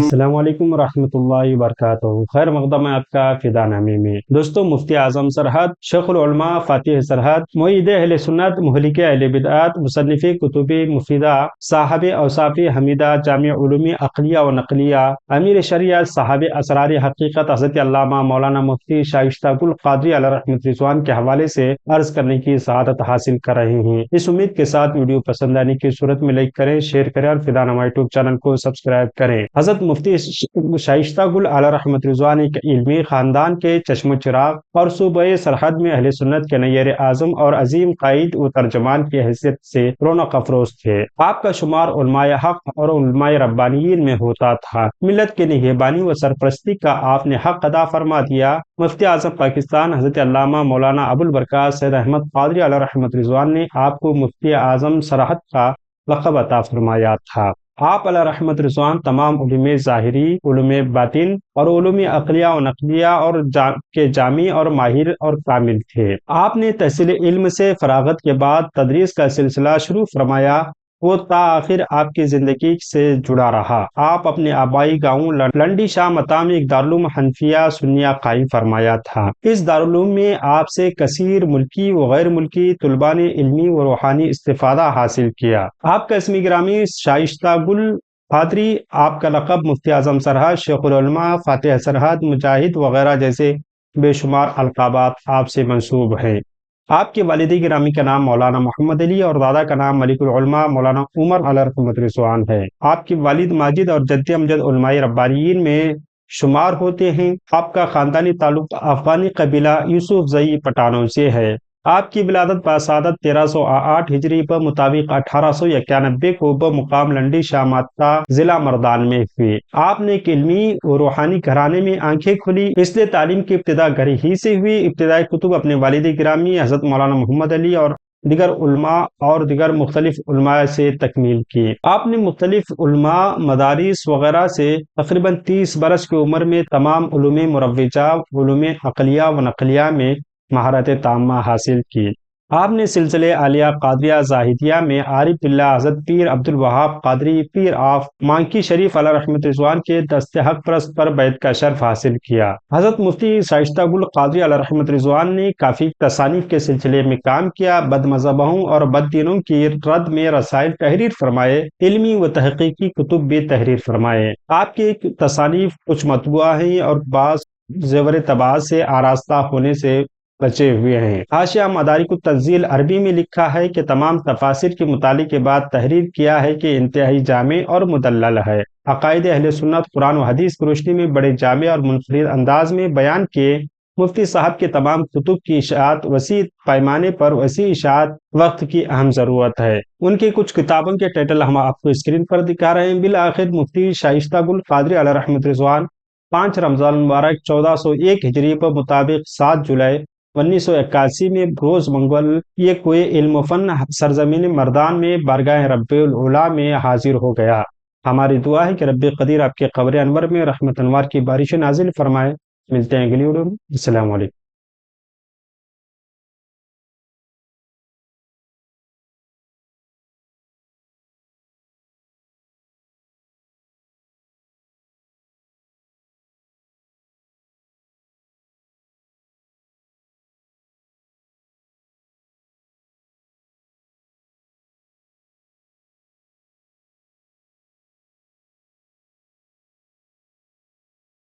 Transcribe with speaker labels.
Speaker 1: السلام علیکم ورحمۃ اللہ وبرکاتہ۔ خیر مقدم ہے آپ کا فدا نامی میں۔ دوستو، مفتی اعظم سرحد، شیخ العلماء فاتح سرحد، معید اہل سنت، مہلک اہل بدعات، مصنف کتب مفیدہ، صاحب اوصاف حمیدہ، جامع علوم عقلیہ و نقلیہ، امیر شریعت، صاحب اسرار حقیقت، حضرت علامہ مولانا مفتی شائستہ گل قادری علیہ رحمۃ رضوان کے حوالے سے عرض کرنے کی سعادت حاصل کر رہے ہیں۔ اس امید کے ساتھ ویڈیو پسند آنے کی صورت میں لائک کریں، شیئر کریں اور فدا نما یوٹیوب چینل کو سبسکرائب کریں۔ حضرت مفتی شائستہ گل علیہ رحمۃ رضوان ایک علمی خاندان کے چشم و چراغ اور صوبہ سرحد میں اہل سنت کے نیر اعظم اور عظیم قائد و ترجمان کی حیثیت سے رونق افروز تھے۔ آپ کا شمار علماء حق اور علماء ربانیین میں ہوتا تھا۔ ملت کے نگہبانی و سرپرستی کا آپ نے حق ادا فرما دیا۔ مفتی اعظم پاکستان حضرت علامہ مولانا ابو البرکات سید احمد قادری علیہ رحمۃ رضوان نے آپ کو مفتی اعظم سرحد کا لقب عطا فرمایا تھا۔ آپ علیہ رحمۃ رضوان تمام علوم ظاہری، علوم باطن اور علوم عقلیہ و نقلیہ کے جامع اور ماہر اور کامل تھے۔ آپ نے تحصیل علم سے فراغت کے بعد تدریس کا سلسلہ شروع فرمایا، وہ تا آخر آپ کی زندگی سے جڑا رہا۔ آپ اپنے آبائی گاؤں لنڈی شاہ متا میں ایک دارالعلوم حنفیہ سنیہ قائم فرمایا تھا۔ اس دارالعلوم میں آپ سے کثیر ملکی و غیر ملکی طلباء نے علمی و روحانی استفادہ حاصل کیا۔ آپ کا اسم گرامی شائستہ گل قادری، آپ کا لقب مفتی اعظم سرحد، شیخ العلماء، فاتح سرحد، مجاہد وغیرہ جیسے بے شمار القابات آپ سے منسوب ہیں۔ آپ کے والد گرامی کا نام مولانا محمد علی اور دادا کا نام ملک العلماء مولانا عمر علیہ رحمۃ رضوان ہے۔ آپ کے والد ماجد اور جد امجد علماء ربانیین میں شمار ہوتے ہیں۔ آپ کا خاندانی تعلق افغانی قبیلہ یوسف زئی پٹھانوں سے ہے۔ آپ کی ولادت باسعادت 1308 ہجری بمطابق 1891 کو بمقام لنڈی شاہ متا ضلع مردان میں ہوئی۔ آپ نے ایک علمی و روحانی گھرانے میں آنکھیں کھلی، اس لیے تعلیم کی ابتدا گھر ہی سے ہوئی۔ ابتدائی کتب اپنے والد گرامی حضرت مولانا محمد علی اور دیگر مختلف علماء سے تکمیل کی۔ آپ نے مختلف علماء، مدارس وغیرہ سے تقریباً 30 برس کی عمر میں تمام علوم مروجہ، علوم عقلیہ و نقلیہ میں مہارت تامہ حاصل کی۔ آپ نے سلسلہ عالیہ قادریہ زاہدیہ میں عارف باللہ حضرت پیر عبد الوہاب قادری پیر آف مانکی شریف علیہ رحمۃ رضوان کے دست حق پرست پر بیعت کا شرف حاصل کیا۔ حضرت مفتی شائستہ گل قادری علیہ رحمۃ رضوان نے کافی تصانیف کے سلسلے میں کام کیا، بد مذہبوں اور بد دینوں کی رد میں رسائل تحریر فرمائے، علمی و تحقیقی کتب بھی تحریر فرمائے۔ آپ کے تصانیف کچھ مطبوعہ ہیں اور بعض زیور طباعت سے آراستہ ہونے سے بچے ہوئے ہیں۔ حاشیہ مدارک التنزیل عربی میں لکھا ہے کہ تمام تفاسیر کے مطالعے کے بعد تحریر کیا ہے کہ انتہائی جامع اور مدلل ہے۔ عقائد اہل سنت قرآن و حدیث کی روشنی میں بڑے جامع اور منفرد انداز میں بیان کیے۔ مفتی صاحب کے تمام کتب کی اشاعت وسیع پیمانے پر وسیع اشاعت وقت کی اہم ضرورت ہے۔ ان کی کچھ کتابوں کے ٹائٹل ہم آپ کو اسکرین پر دکھا رہے ہیں۔ بالآخر مفتی شائستہ گل قادری علیہ رحمۃ رضوان 5 رمضان المبارک 1401 ہجری پر مطابق 7 جولائی 1981 میں روز منگل یہ کوئی علم و فن سرزمین مردان میں بارگاہ رب العلا میں حاضر ہو گیا۔ ہماری دعا ہے کہ رب قدیر آپ کے قبر انور میں رحمت انوار کی بارش نازل فرمائے۔ ملتے ہیں اگلی ویڈیو میں۔ السلام علیکم۔